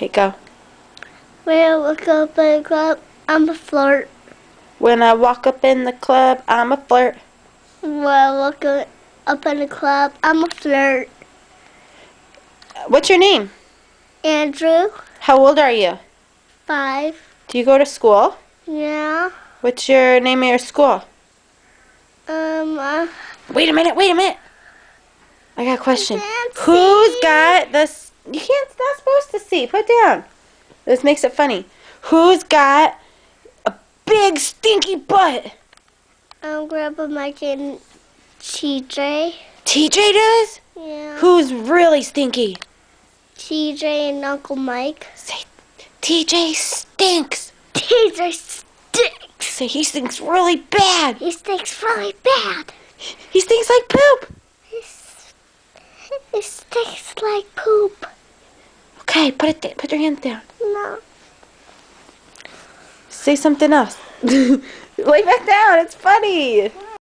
Okay, go. When I look up in the club, I'm a flirt. When I walk up in the club, I'm a flirt. When I look up in the club, I'm a flirt. What's your name? Andrew, How old are you? 5. Do you go to school? Yeah. What's your name of your school? Uh, Wait a minute. I got a question. can't Who's see. got this? You can't, not supposed to see. Put down. This makes it funny. Who's got a big stinky butt? Grandpa Mike and TJ. TJ does? Yeah. Who's really stinky? TJ and Uncle Mike. Say, TJ stinks. TJ stinks. Say, he stinks really bad. He stinks really bad. He stinks like poop. He stinks like poop. Okay, put your hands down. No. Say something else. Lay back down. It's funny.